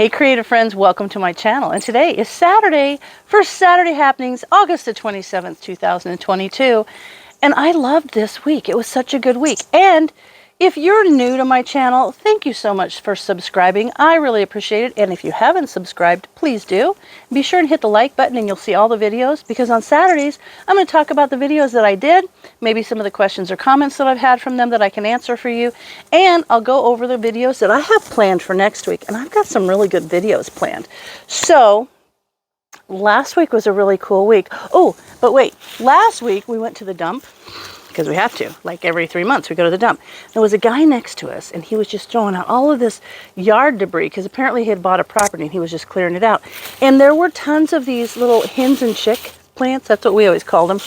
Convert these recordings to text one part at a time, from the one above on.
Hey creative friends, welcome to my channel. And today is Saturday for Saturday Happenings, August the 27th, 2022. And I loved this week. It was such a good week. And if you're new to my channel, thank you so much for subscribing. I really appreciate it. And if you haven't subscribed, please do. Be sure and hit the like button and you'll see all the videos, because on Saturdays, I'm going to talk about the videos that I did, maybe some of the questions or comments that I've had from them that I can answer for you. And I'll go over the videos that I have planned for next week. And I've got some really good videos planned. So last week was a really cool week. Oh, but wait, last week we went to the dump. Because we have to, like every 3 months we go to the dump. There was a guy next to us and he was just throwing out all of this yard debris, because apparently he had bought a property and he was just clearing it out. And there were tons of these little hens and chick plants. That's what we always call them.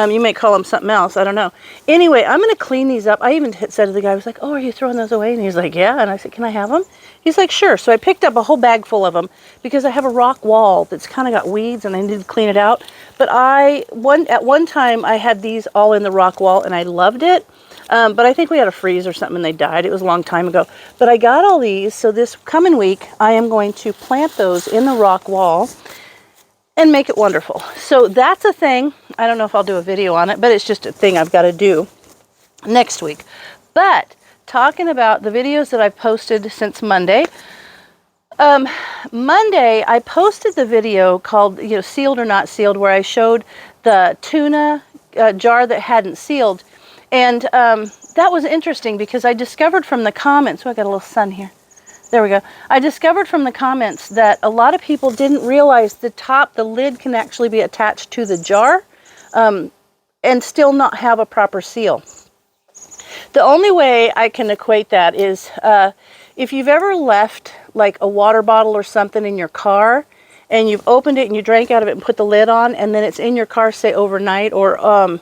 You may call them something else, I don't know. Anyway, I'm going to clean these up. I even said to the guy, I was like, oh, are you throwing those away? And he's like, yeah. And I said, can I have them? He's like, sure. So I picked up a whole bag full of them because I have a rock wall that's kind of got weeds and I need to clean it out. But at one time I had these all in the rock wall and I loved it. But I think we had a freeze or something and they died. It was a long time ago. But I got all these. So this coming week, I am going to plant those in the rock wall and make it wonderful. So that's a thing. I don't know if I'll do a video on it, but it's just a thing I've got to do next week. But talking about the videos that I've posted since Monday. Monday, I posted the video called, Sealed or Not Sealed, where I showed the tuna jar that hadn't sealed. And that was interesting because I discovered from the comments, I got a little sun here. There we go. I discovered from the comments that a lot of people didn't realize the lid can actually be attached to the jar and still not have a proper seal. The only way I can equate that is if you've ever left like a water bottle or something in your car and you've opened it and you drank out of it and put the lid on, and then it's in your car, say overnight, or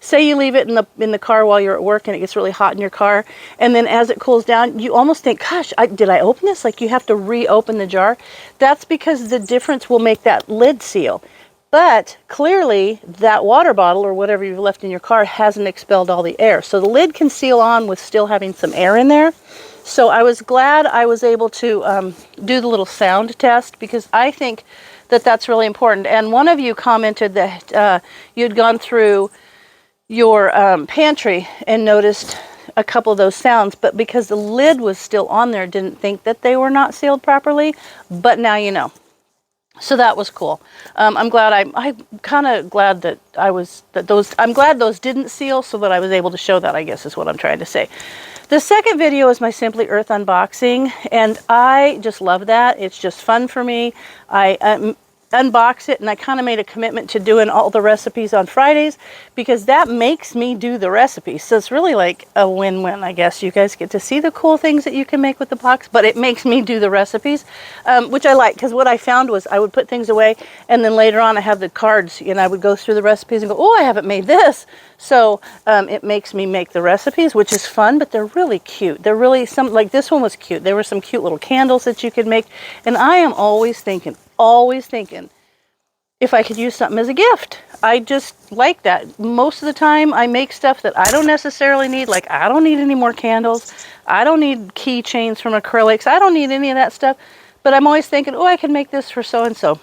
say you leave it in the car while you're at work and it gets really hot in your car, and then as it cools down, you almost think, gosh, did I open this? Like you have to reopen the jar. That's because the difference will make that lid seal. But clearly that water bottle or whatever you've left in your car hasn't expelled all the air. So the lid can seal on with still having some air in there. So I was glad I was able to do the little sound test, because I think that that's really important. And one of you commented that you'd gone through your pantry and noticed a couple of those sounds, but because the lid was still on there, didn't think that they were not sealed properly. But now you know. So that was cool. I'm glad I'm kind of glad that I'm glad those didn't seal, so that I was able to show that, I guess is what I'm trying to say. The second video is my Simply Earth unboxing, and I just love that. It's just fun for me. I unbox it, and I kind of made a commitment to doing all the recipes on Fridays, because that makes me do the recipes. So it's really like a win-win, I guess. You guys get to see the cool things that you can make with the box, but it makes me do the recipes, which I like, because what I found was I would put things away, and then later on I have the cards, and I would go through the recipes and go, oh, I haven't made this. So it makes me make the recipes, which is fun, but they're really cute. They're really like this one was cute. There were some cute little candles that you could make, and I am always thinking, if I could use something as a gift. I just like that. Most of the time I make stuff that I don't necessarily need. Like I don't need any more candles. I don't need keychains from acrylics. I don't need any of that stuff. But I'm always thinking, oh, I can make this for so-and-so.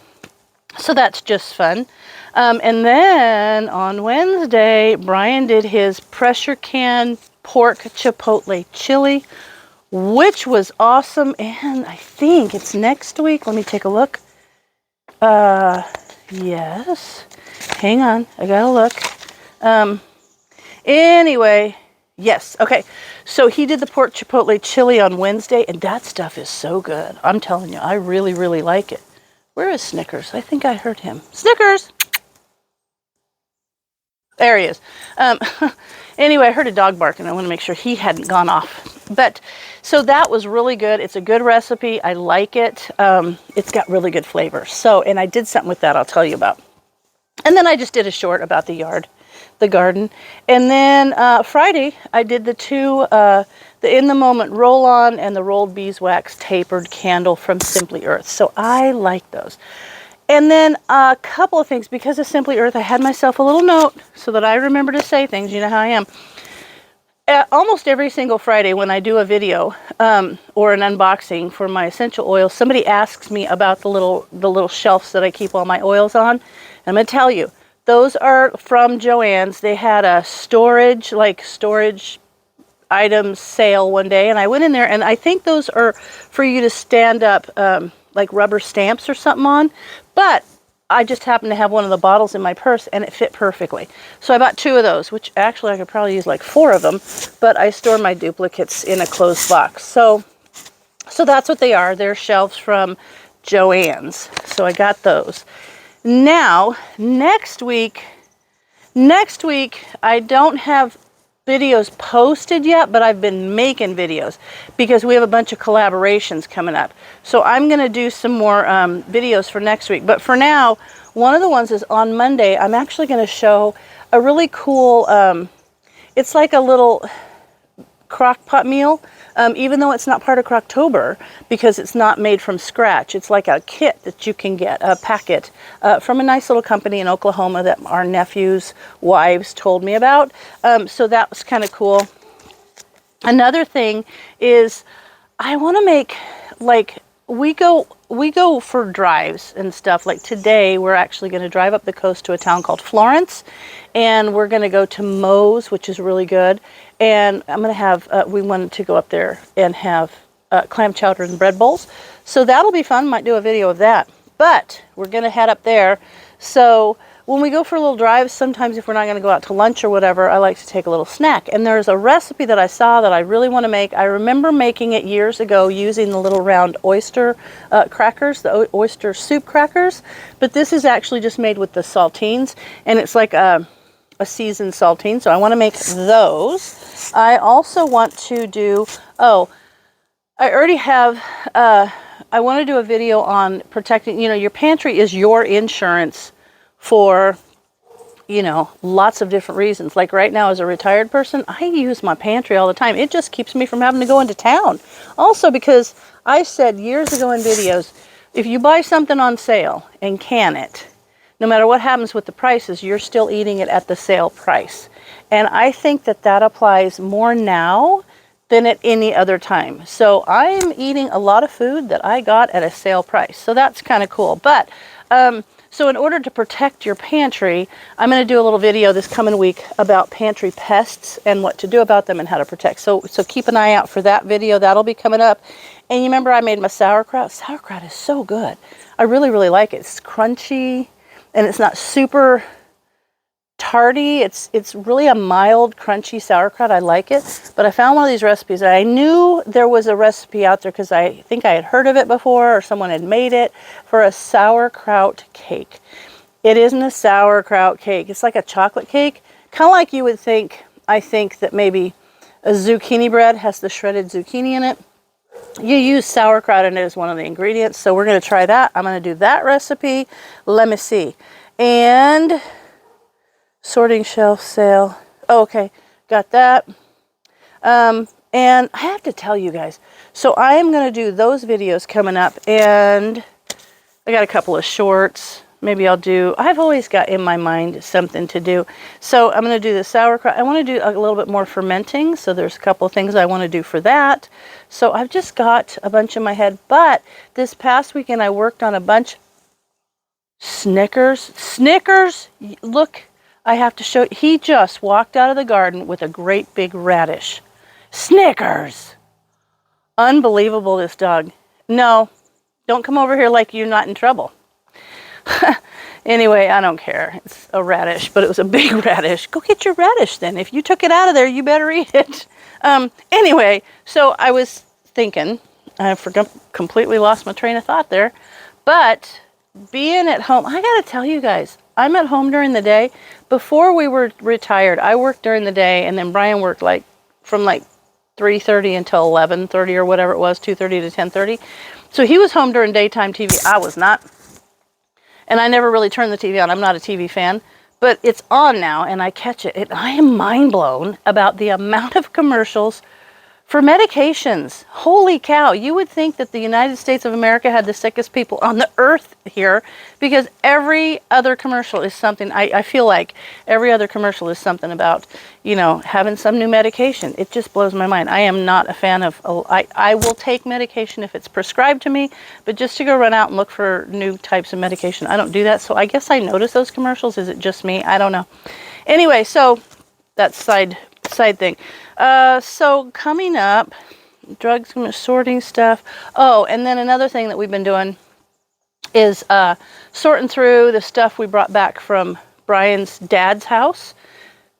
So that's just fun. And then on Wednesday, Brian did his pressure can pork chipotle chili, which was awesome. And I think it's next week. Let me take a look. Yes. Hang on. I gotta look. Anyway, yes. Okay. So he did the pork chipotle chili on Wednesday, and that stuff is so good. I'm telling you, I really, really like it. Where is Snickers? I think I heard him. Snickers! There he is. Anyway, I heard a dog bark, and I want to make sure he hadn't gone off. But so that was really good. It's a good recipe. I like it. It's got really good flavor. So, and I did something with that I'll tell you about. And then I just did a short about the garden. And then Friday, I did the In the Moment roll-on and the rolled beeswax tapered candle from Simply Earth. So I like those. And then a couple of things, because of Simply Earth, I had myself a little note so that I remember to say things. You know how I am. almost every single Friday when I do a video or an unboxing for my essential oils, somebody asks me about the little shelves that I keep all my oils on. And I'm going to tell you, those are from Joann's. They had a storage items sale one day, and I went in there, and I think those are for you to stand up like rubber stamps or something on, but I just happened to have one of the bottles in my purse and it fit perfectly. So I bought 2 of those, which actually I could probably use like 4 of them, but I store my duplicates in a closed box. So that's what they are. They're shelves from Joann's. So I got those. Now, next week I don't have videos posted yet, but I've been making videos because we have a bunch of collaborations coming up. So I'm going to do some more videos for next week. But for now, one of the ones is on Monday. I'm actually going to show a really cool, it's like a little crock pot meal, even though it's not part of Crocktober because it's not made from scratch. It's like a kit that you can get, a packet, from a nice little company in Oklahoma that our nephew's wives told me about. So that was kind of cool. Another thing is I want to make, like, we go for drives and stuff. Like today, we're actually going to drive up the coast to a town called Florence, and we're going to go to Moe's, which is really good. And I'm going to have, we wanted to go up there and have clam chowder and bread bowls. So that'll be fun. Might do a video of that. But we're going to head up there. So when we go for a little drive, sometimes if we're not going to go out to lunch or whatever, I like to take a little snack. And there's a recipe that I saw that I really want to make. I remember making it years ago using the little round oyster crackers, the oyster soup crackers. But this is actually just made with the saltines. And it's like a seasoned saltine. So I want to make those. I also want to do, I already have, I want to do a video on protecting, your pantry is your insurance for, lots of different reasons. Like right now as a retired person, I use my pantry all the time. It just keeps me from having to go into town. Also because I said years ago in videos, if you buy something on sale and can it, no matter what happens with the prices, you're still eating it at the sale price. And I think that applies more now than at any other time. So I'm eating a lot of food that I got at a sale price. So that's kind of cool. But so in order to protect your pantry, I'm going to do a little video this coming week about pantry pests and what to do about them and how to protect. So keep an eye out for that video. That'll be coming up. And you remember I made my sauerkraut? Sauerkraut is so good. I really, really like it. It's crunchy and it's not super tarty. It's really a mild, crunchy sauerkraut. I like it. But I found one of these recipes. And I knew there was a recipe out there because I think I had heard of it before or someone had made it for a sauerkraut cake. It isn't a sauerkraut cake. It's like a chocolate cake. Kind of like you would think, I think that maybe a zucchini bread has the shredded zucchini in it. You use sauerkraut in it as one of the ingredients. So we're going to try that. I'm going to do that recipe. Let me see. And sorting shelf sale. Oh, okay, got that. And I have to tell you guys, so I am going to do those videos coming up, and I got a couple of shorts. Maybe I've always got in my mind something to do. So I'm going to do the sauerkraut. I want to do a little bit more fermenting, so there's a couple of things I want to do for that. So I've just got a bunch in my head, but this past weekend I worked on a bunch. Snickers, look. I have to show, he just walked out of the garden with a great big radish. Snickers! Unbelievable, this dog. No, don't come over here like you're not in trouble. Anyway, I don't care. It's a radish, but it was a big radish. Go get your radish then. If you took it out of there, you better eat it. Anyway, so I was thinking, I completely lost my train of thought there, but being at home, I got to tell you guys, I'm at home during the day. Before we were retired, I worked during the day, and then Brian worked from 3:30 until 11:30 or whatever it was, 2:30 to 10:30. So he was home during daytime TV. I was not. And I never really turned the TV on. I'm not a TV fan. But it's on now, and I catch it. And I am mind blown about the amount of commercials For medications, holy cow, you would think that the United States of America had the sickest people on the earth here, because every other commercial is something, I feel like every other commercial is something about, you know, having some new medication. It just blows my mind. I am not a fan of, I will take medication if it's prescribed to me, but just to go run out and look for new types of medication, I don't do that. So I guess I notice those commercials. Is it just me? I don't know. Anyway, so that's side thing. So coming up, drugs, sorting stuff. Oh, and then another thing that we've been doing is sorting through the stuff we brought back from Brian's dad's house.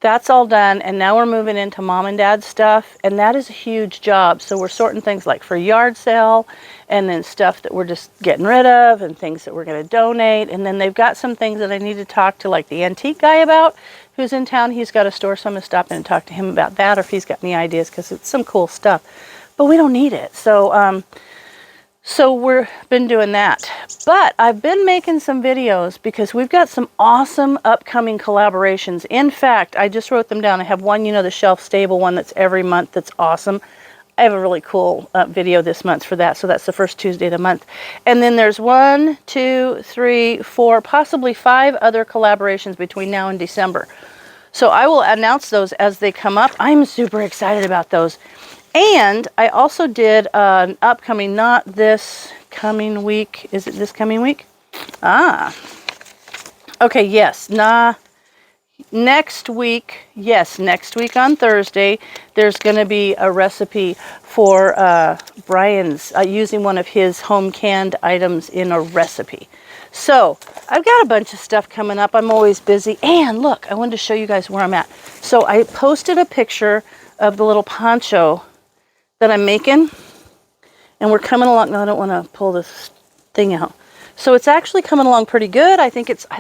That's all done, and now we're moving into mom and dad's stuff, and that is a huge job. So we're sorting things like for yard sale, and then stuff that we're just getting rid of, and things that we're going to donate. And then they've got some things that I need to talk to like the antique guy about, who's in town. He's got a store, so I'm going to stop in and talk to him about that, or if he's got any ideas, because it's some cool stuff. But we don't need it. So we've been doing that. But I've been making some videos because we've got some awesome upcoming collaborations. In fact, I just wrote them down. I have one, you know, the shelf stable one that's every month that's awesome. I have a really cool video this month for that. So that's the first Tuesday of the month. And then there's 1, 2, 3, 4, possibly 5 other collaborations between now and December. So I will announce those as they come up. I'm super excited about those. And I also did an upcoming, not this coming week. Is it this coming week? Okay, yes. Next week, yes, next week on Thursday, there's going to be a recipe for Brian's, using one of his home canned items in a recipe. So I've got a bunch of stuff coming up. I'm always busy. And look, I wanted to show you guys where I'm at. So I posted a picture of the little poncho that I'm making, and we're coming along. No, I don't want to pull this thing out. So it's actually coming along pretty good. I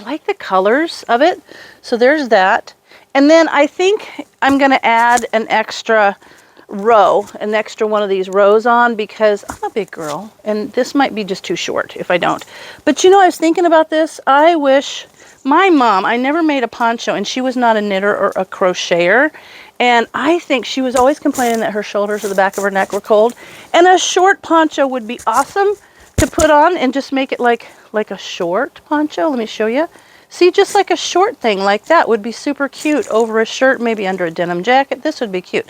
like the colors of it. So there's that. And then I think I'm going to add an extra row, an extra one of these rows on, because I'm a big girl and this might be just too short if I don't. But you know, I was thinking about this. I wish my mom, I never made a poncho, and she was not a knitter or a crocheter. And I think she was always complaining that her shoulders or the back of her neck were cold. And a short poncho would be awesome to put on and just make it like a short poncho. Let me show you. See, just like a short thing like that would be super cute over a shirt, maybe under a denim jacket. This would be cute.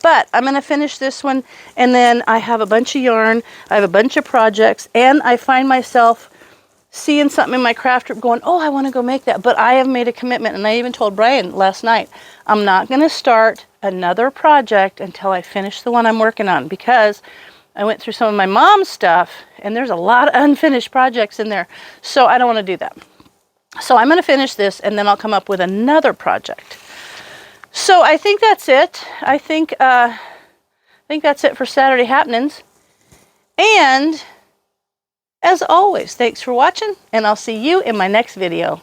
But I'm going to finish this one, and then I have a bunch of yarn. I have a bunch of projects, and I find myself seeing something in my craft group going, oh, I want to go make that. But I have made a commitment, and I even told Brian last night, I'm not going to start another project until I finish the one I'm working on, because I went through some of my mom's stuff, and there's a lot of unfinished projects in there. So I don't want to do that. So I'm going to finish this, and then I'll come up with another project. So I think that's it. I think that's it for Saturday Happenings. And as always, thanks for watching, and I'll see you in my next video.